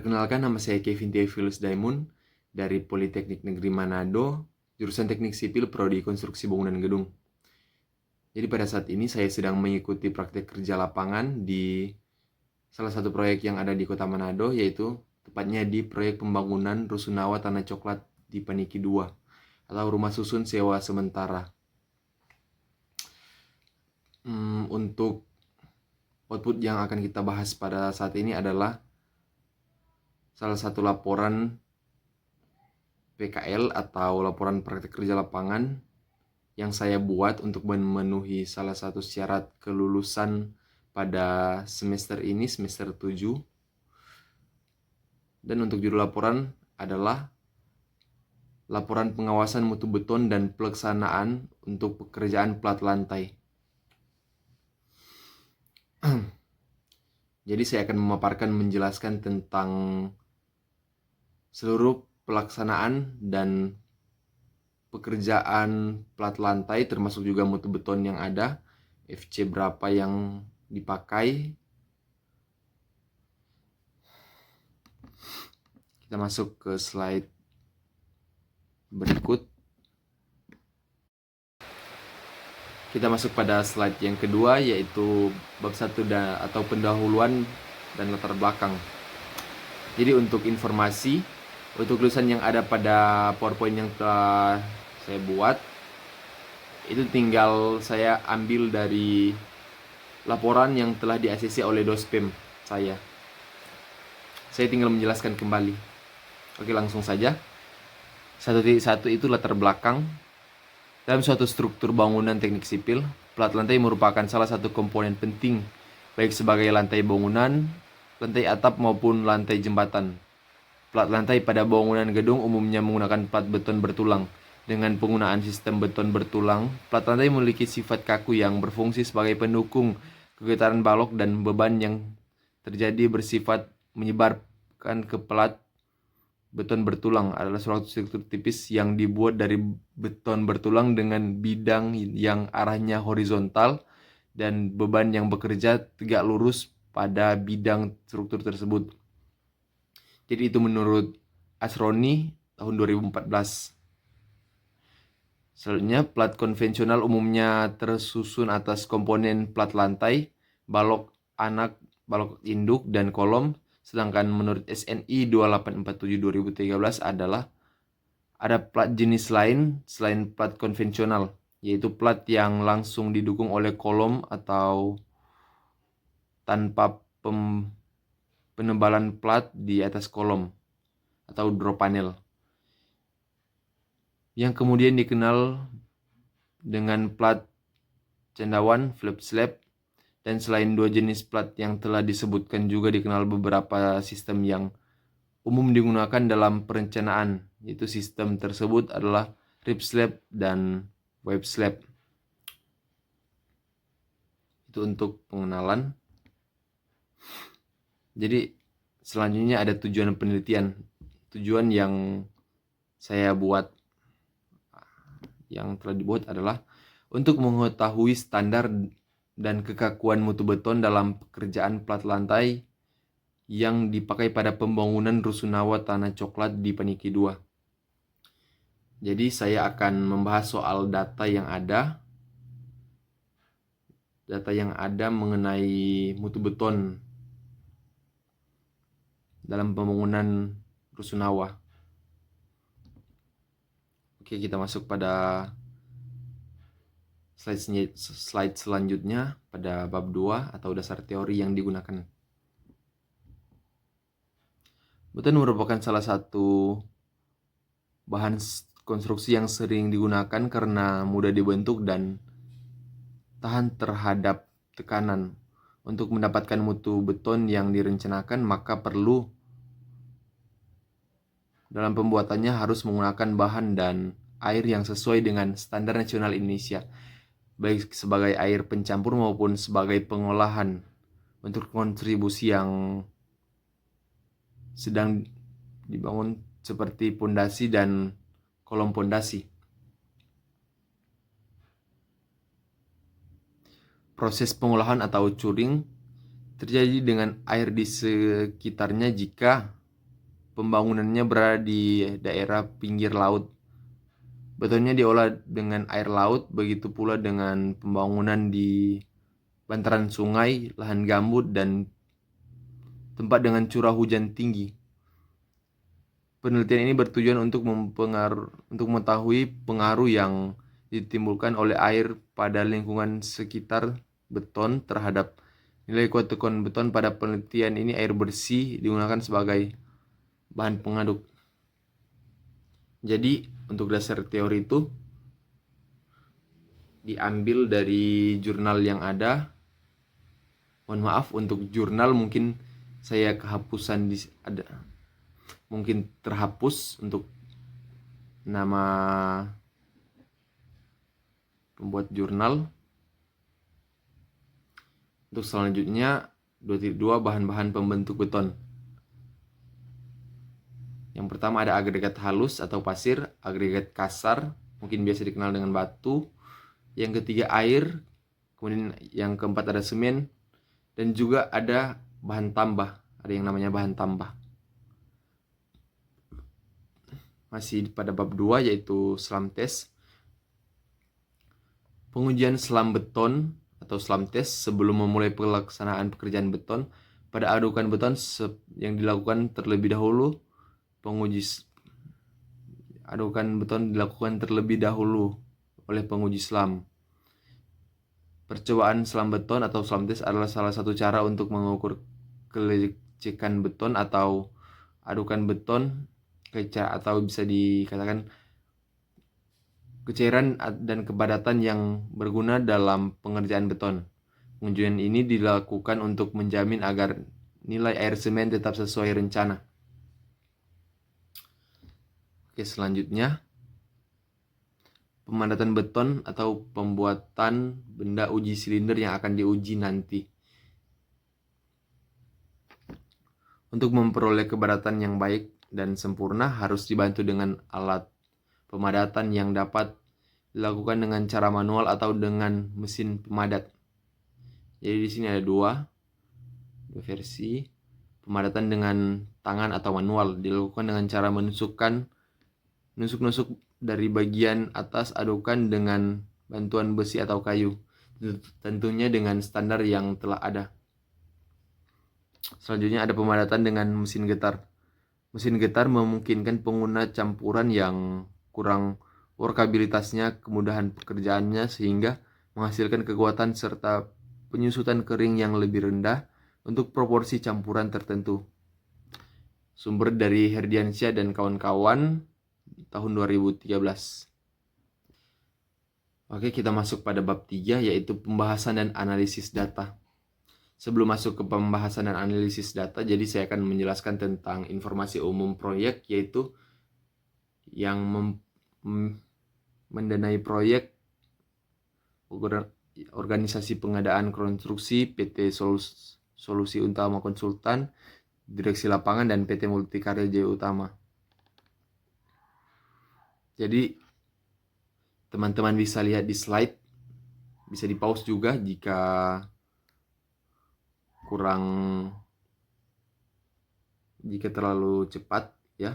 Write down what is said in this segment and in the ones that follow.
Perkenalkan, nama saya Kevin Theophilus Daimund dari Politeknik Negeri Manado, jurusan Teknik Sipil Prodi Konstruksi Bangunan Gedung. Jadi pada saat ini saya sedang mengikuti praktek kerja lapangan di salah satu proyek yang ada di Kota Manado, yaitu tepatnya di proyek pembangunan Rusunawa Tanah Coklat di Paniki 2 atau rumah susun sewa sementara. Untuk output yang akan kita bahas pada saat ini adalah salah satu laporan PKL atau laporan praktek kerja lapangan yang saya buat untuk memenuhi salah satu syarat kelulusan pada semester ini, semester 7. Dan untuk judul laporan adalah laporan pengawasan mutu beton dan pelaksanaan untuk pekerjaan plat lantai. Jadi saya akan memaparkan, menjelaskan tentang seluruh pelaksanaan dan pekerjaan plat lantai, termasuk juga mutu beton yang ada, FC berapa yang dipakai. Kita masuk ke slide berikut. Kita masuk pada slide yang kedua, yaitu bab 1 atau pendahuluan dan latar belakang. Jadi untuk informasi, untuk tulisan yang ada pada PowerPoint yang telah saya buat, itu tinggal saya ambil dari laporan yang telah di-ACC oleh dospem saya. Saya tinggal menjelaskan kembali. Oke, langsung saja. 1.1 itu latar belakang. Dalam suatu struktur bangunan teknik sipil, plat lantai merupakan salah satu komponen penting, baik sebagai lantai bangunan, lantai atap maupun lantai jembatan. Plat lantai pada bangunan gedung umumnya menggunakan plat beton bertulang. Dengan penggunaan sistem beton bertulang, plat lantai memiliki sifat kaku yang berfungsi sebagai pendukung kegetaran balok, dan beban yang terjadi bersifat menyebarkan ke plat beton bertulang adalah suatu struktur tipis yang dibuat dari beton bertulang dengan bidang yang arahnya horizontal dan beban yang bekerja tegak lurus pada bidang struktur tersebut. Jadi itu menurut Asroni tahun 2014. Selanjutnya, plat konvensional umumnya tersusun atas komponen plat lantai, balok anak, balok induk, dan kolom. Sedangkan menurut SNI 2847/2013 adalah ada plat jenis lain selain plat konvensional, yaitu plat yang langsung didukung oleh kolom atau tanpa penebalan plat di atas kolom atau drop panel, yang kemudian dikenal dengan plat cendawan, flip slab. Dan selain dua jenis plat yang telah disebutkan, juga dikenal beberapa sistem yang umum digunakan dalam perencanaan, yaitu sistem tersebut adalah rip slab dan web slab. Itu untuk pengenalan. Jadi selanjutnya ada tujuan penelitian. Tujuan yang saya buat, yang telah dibuat adalah untuk mengetahui standar dan kekakuan mutu beton dalam pekerjaan plat lantai yang dipakai pada pembangunan Rusunawa Tanah Coklat di Paniki 2. Jadi saya akan membahas soal data yang ada. Data yang ada mengenai mutu beton dalam pembangunan Rusunawa. Oke, kita masuk pada slide selanjutnya pada bab 2 atau dasar teori yang digunakan. Beton merupakan salah satu bahan konstruksi yang sering digunakan karena mudah dibentuk dan tahan terhadap tekanan. Untuk mendapatkan mutu beton yang direncanakan, maka perlu dalam pembuatannya harus menggunakan bahan dan air yang sesuai dengan standar nasional Indonesia, baik sebagai air pencampur maupun sebagai pengolahan untuk kontribusi yang sedang dibangun seperti pondasi dan kolom pondasi. Proses pengolahan atau curing terjadi dengan air di sekitarnya jika pembangunannya berada di daerah pinggir laut. Betonnya diolah dengan air laut, begitu pula dengan pembangunan di bantaran sungai, lahan gambut, dan tempat dengan curah hujan tinggi. Penelitian ini bertujuan untuk mengetahui pengaruh yang ditimbulkan oleh air pada lingkungan sekitar beton terhadap nilai kuat tekuan beton. Pada penelitian ini air bersih digunakan sebagai bahan pengaduk. Jadi untuk dasar teori itu diambil dari jurnal yang ada. Mohon maaf untuk jurnal, mungkin saya kehapusan ada, mungkin terhapus untuk nama pembuat jurnal. Untuk selanjutnya 2.2 bahan-bahan pembentuk beton. Yang pertama ada agregat halus atau pasir, agregat kasar, mungkin biasa dikenal dengan batu. Yang ketiga air, kemudian yang keempat ada semen, dan juga ada bahan tambah, ada yang namanya bahan tambah. Masih pada bab 2 yaitu slam test. Pengujian slam beton atau slam test sebelum memulai pelaksanaan pekerjaan beton. Pada adukan beton yang dilakukan terlebih dahulu, adukan beton dilakukan terlebih dahulu oleh penguji slam. Percobaan slam beton atau slam test adalah salah satu cara untuk mengukur kelecekan beton atau adukan beton, atau bisa dikatakan kecairan dan kepadatan yang berguna dalam pengerjaan beton. Pengujian ini dilakukan untuk menjamin agar nilai air semen tetap sesuai rencana. Oke, selanjutnya pemadatan beton atau pembuatan benda uji silinder yang akan diuji nanti. Untuk memperoleh kepadatan yang baik dan sempurna harus dibantu dengan alat pemadatan yang dapat dilakukan dengan cara manual atau dengan mesin pemadat. Jadi di sini ada dua versi. Pemadatan dengan tangan atau manual dilakukan dengan cara menusuk-nusuk dari bagian atas adukan dengan bantuan besi atau kayu, tentunya dengan standar yang telah ada. Selanjutnya ada pemadatan dengan mesin getar. Mesin getar memungkinkan pengguna campuran yang kurang workabilitasnya kemudahan pekerjaannya sehingga menghasilkan kekuatan serta penyusutan kering yang lebih rendah untuk proporsi campuran tertentu. Sumber dari Herdiansyah dan kawan-kawan tahun 2013. Oke, kita masuk pada bab 3 yaitu pembahasan dan analisis data. Sebelum masuk ke pembahasan dan analisis data, jadi saya akan menjelaskan tentang informasi umum proyek, yaitu yang mendanai proyek organisasi pengadaan konstruksi, PT Solusi Utama Konsultan, Direksi Lapangan, dan PT Multikarya Jaya Utama. Jadi teman-teman bisa lihat di slide, bisa di pause juga jika terlalu cepat ya.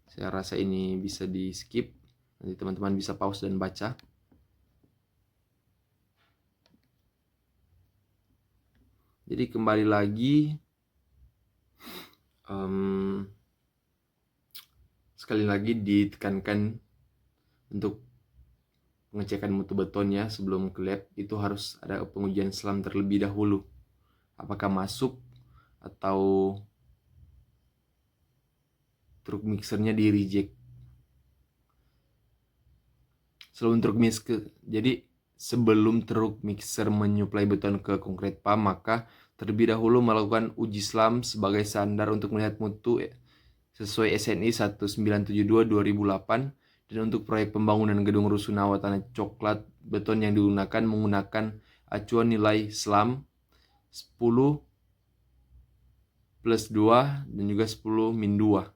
Saya rasa ini bisa di skip, nanti teman-teman bisa pause dan baca. Jadi kembali lagi, sekali lagi ditekankan untuk pengecekan mutu betonnya sebelum ke lab itu harus ada pengujian slam terlebih dahulu. Apakah masuk atau truk mixernya di reject. Sebelum truk mixer menyuplai beton ke konkret pump, maka terlebih dahulu melakukan uji slam sebagai standar untuk melihat mutu sesuai SNI 1972/2008. Dan untuk proyek pembangunan gedung rusunawa tanah coklat, beton yang digunakan menggunakan acuan nilai slam 10 plus 2 dan juga 10 min 2.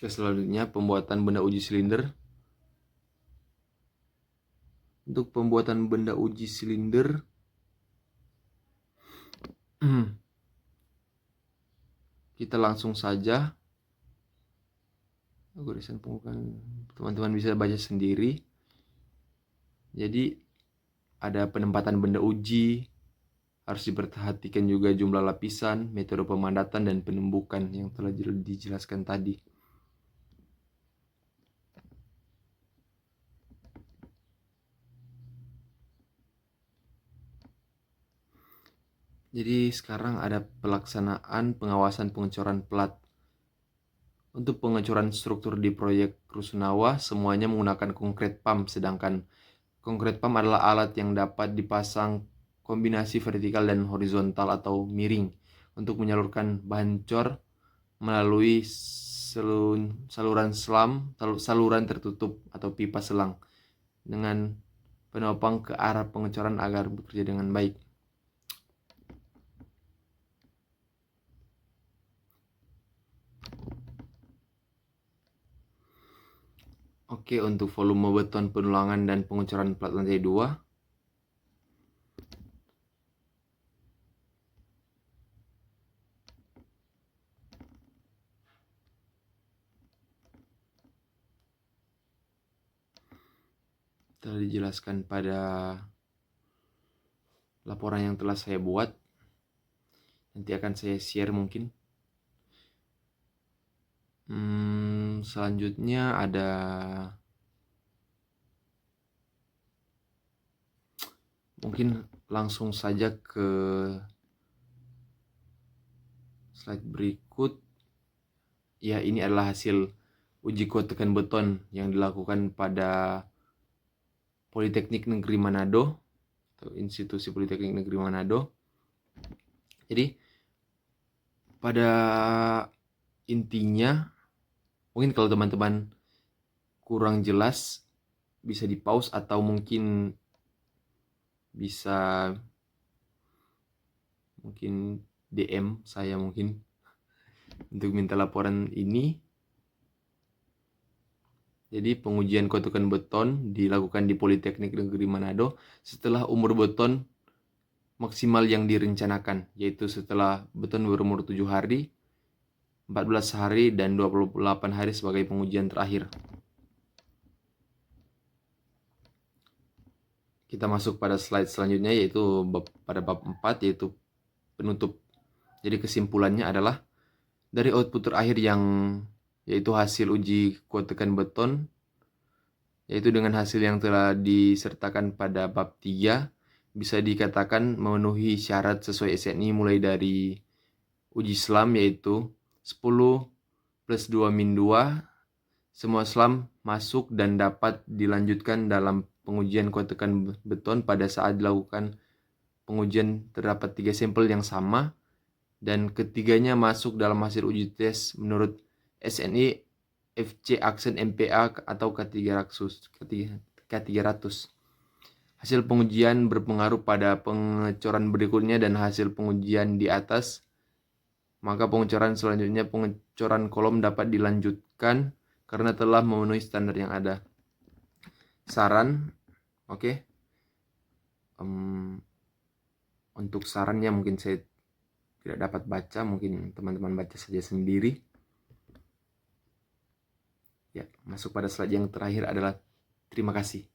Selanjutnya pembuatan benda uji silinder. Untuk pembuatan benda uji silinder kita langsung saja. Goresan pengumuman teman-teman bisa baca sendiri. Jadi ada penempatan benda uji, harus diperhatikan juga jumlah lapisan, metode pemandatan dan penembukan yang telah dijelaskan tadi. Jadi sekarang ada pelaksanaan pengawasan pengecoran plat. Untuk pengecoran struktur di proyek Rusunawa semuanya menggunakan konkret pump, sedangkan konkret pump adalah alat yang dapat dipasang kombinasi vertikal dan horizontal atau miring untuk menyalurkan bahan cor melalui saluran tertutup atau pipa selang dengan penopang ke arah pengecoran agar bekerja dengan baik. Oke, untuk volume beton penulangan dan pengecoran plat lantai 2. Telah dijelaskan pada laporan yang telah saya buat. Nanti akan saya share mungkin. Selanjutnya ada mungkin langsung saja ke slide berikut. Ya, ini adalah hasil uji kuat tekan beton yang dilakukan pada Politeknik Negeri Manado atau Institusi Politeknik Negeri Manado. Jadi pada intinya, mungkin kalau teman-teman kurang jelas bisa di pause atau mungkin bisa DM saya mungkin untuk minta laporan ini. Jadi pengujian kotokan beton dilakukan di Politeknik Negeri Manado setelah umur beton maksimal yang direncanakan, yaitu setelah beton berumur 7 hari, 14 hari, dan 28 hari sebagai pengujian terakhir. Kita masuk pada slide selanjutnya, yaitu pada bab 4, yaitu penutup. Jadi kesimpulannya adalah dari output terakhir yang yaitu hasil uji kuat tekan beton, yaitu dengan hasil yang telah disertakan pada bab 3, bisa dikatakan memenuhi syarat sesuai SNI mulai dari uji selam, yaitu 10 plus 2 min 2, semua selam masuk dan dapat dilanjutkan dalam pengujian kuat tekan beton. Pada saat dilakukan pengujian terdapat 3 sampel yang sama, dan ketiganya masuk dalam hasil uji tes menurut SNI FC aksen MPA atau K300. Hasil pengujian berpengaruh pada pengecoran berikutnya dan hasil pengujian di atas. Maka pengecoran selanjutnya, pengecoran kolom dapat dilanjutkan karena telah memenuhi standar yang ada. Saran, oke. Untuk sarannya mungkin saya tidak dapat baca, mungkin teman-teman baca saja sendiri. Ya, masuk pada slide yang terakhir adalah terima kasih.